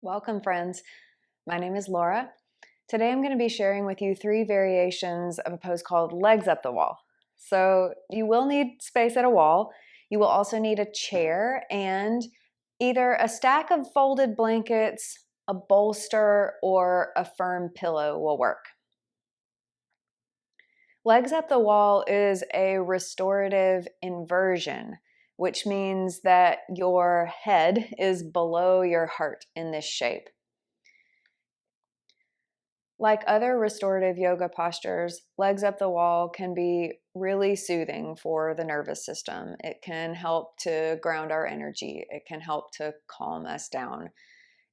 Welcome, friends. My name is Laura. Today I'm going to be sharing with you 3 variations of a pose called legs up the wall. So you will need space at a wall. You will also need a chair and either a stack of folded blankets, a bolster, or a firm pillow will work. Legs up the wall is a restorative inversion, which means that your head is below your heart in this shape. Like other restorative yoga postures, legs up the wall can be really soothing for the nervous system. It can help to ground our energy. It can help to calm us down.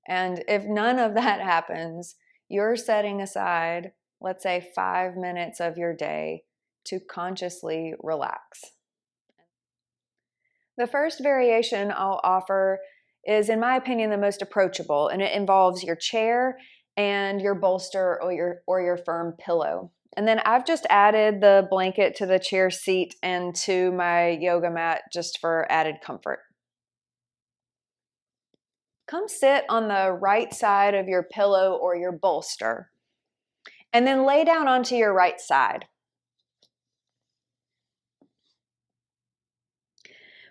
And if none of that happens, you're setting aside, let's say, 5 minutes of your day to consciously relax. The first variation I'll offer is, in my opinion, the most approachable, and it involves your chair and your bolster or your firm pillow. And then I've just added the blanket to the chair seat and to my yoga mat just for added comfort. Come sit on the right side of your pillow or your bolster, and then lay down onto your right side.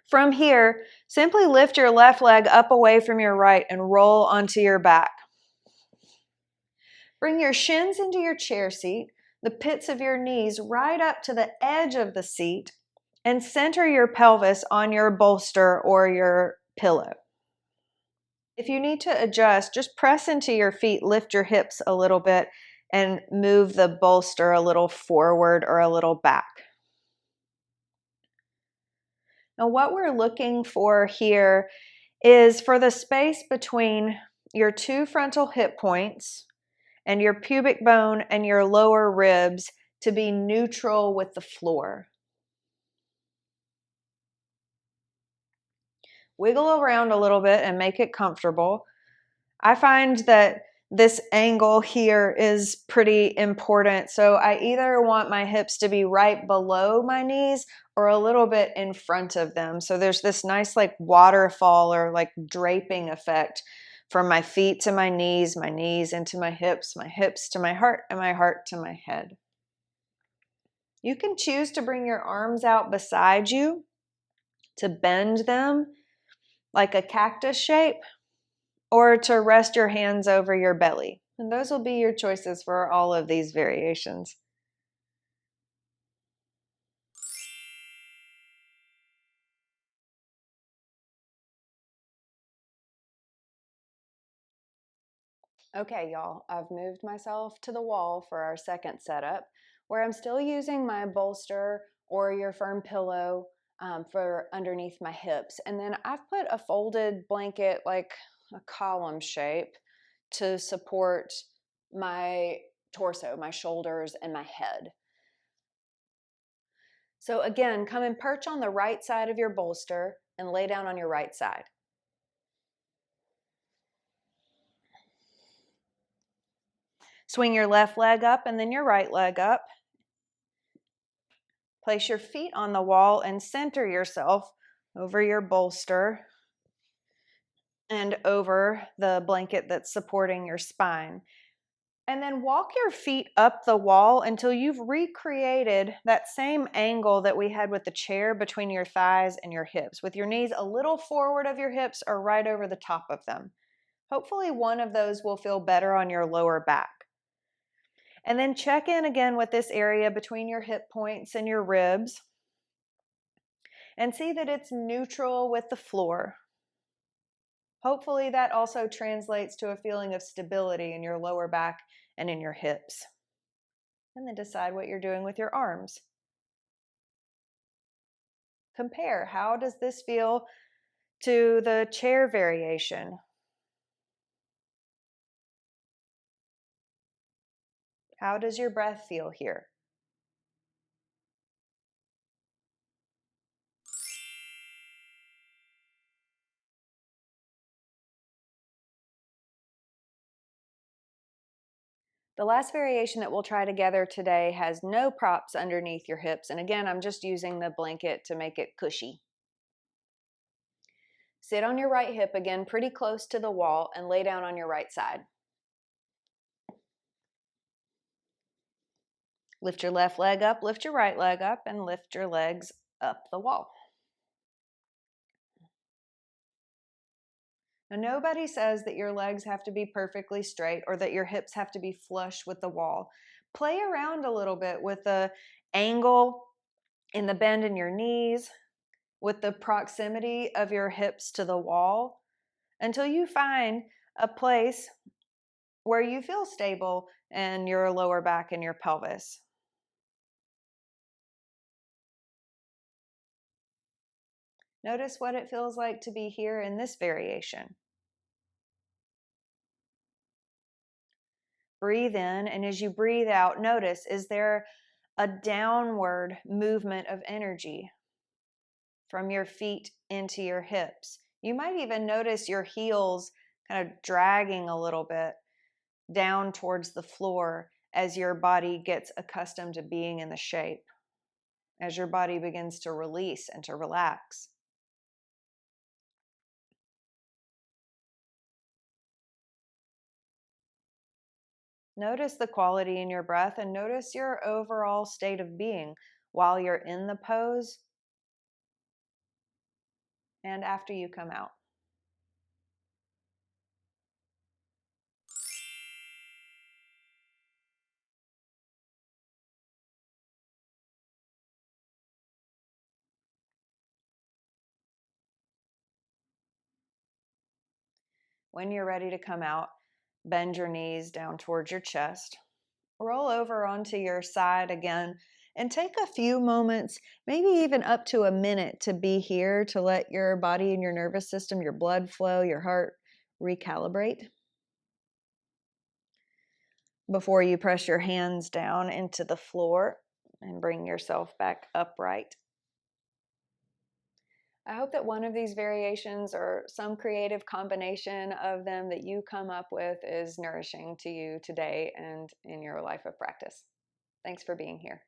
From here, simply lift your left leg up away from your right and roll onto your back. Bring your shins into your chair seat, the pits of your knees right up to the edge of the seat, and center your pelvis on your bolster or your pillow. If you need to adjust, just press into your feet, lift your hips a little bit, and move the bolster a little forward or a little back. Now, what we're looking for here is for the space between your 2 frontal hip points and your pubic bone and your lower ribs to be neutral with the floor. Wiggle around a little bit and make it comfortable. I find that this angle here is pretty important. So I either want my hips to be right below my knees or a little bit in front of them. So there's this nice like waterfall or like draping effect from my feet to my knees into my hips to my heart, and my heart to my head. You can choose to bring your arms out beside you to bend them like a cactus shape, or to rest your hands over your belly. And those will be your choices for all of these variations. Okay, y'all, I've moved myself to the wall for our second setup, where I'm still using my bolster or your firm pillow for underneath my hips. And then I've put a folded blanket, like a column shape, to support my torso, my shoulders, and my head. So again, come and perch on the right side of your bolster and lay down on your right side. Swing your left leg up and then your right leg up. Place your feet on the wall and center yourself over your bolster and over the blanket that's supporting your spine. And then walk your feet up the wall until you've recreated that same angle that we had with the chair between your thighs and your hips, with your knees a little forward of your hips or right over the top of them. Hopefully one of those will feel better on your lower back. And then check in again with this area between your hip points and your ribs and see that it's neutral with the floor. Hopefully that also translates to a feeling of stability in your lower back and in your hips. And then decide what you're doing with your arms. Compare, how does this feel to the chair variation? How does your breath feel here? The last variation that we'll try together today has no props underneath your hips. And again, I'm just using the blanket to make it cushy. Sit on your right hip again, pretty close to the wall, and lay down on your right side. Lift your left leg up, lift your right leg up, and lift your legs up the wall. Now, nobody says that your legs have to be perfectly straight or that your hips have to be flush with the wall. Play around a little bit with the angle in the bend in your knees, with the proximity of your hips to the wall, until you find a place where you feel stable in your lower back and your pelvis. Notice what it feels like to be here in this variation. Breathe in, and as you breathe out, notice, is there a downward movement of energy from your feet into your hips? You might even notice your heels kind of dragging a little bit down towards the floor as your body gets accustomed to being in the shape, as your body begins to release and to relax. Notice the quality in your breath and notice your overall state of being while you're in the pose and after you come out. When you're ready to come out, bend your knees down towards your chest. Roll over onto your side again and take a few moments, maybe even up to a minute, to be here, to let your body and your nervous system, your blood flow, your heart recalibrate before you press your hands down into the floor and bring yourself back upright. I hope that one of these variations or some creative combination of them that you come up with is nourishing to you today and in your life of practice. Thanks for being here.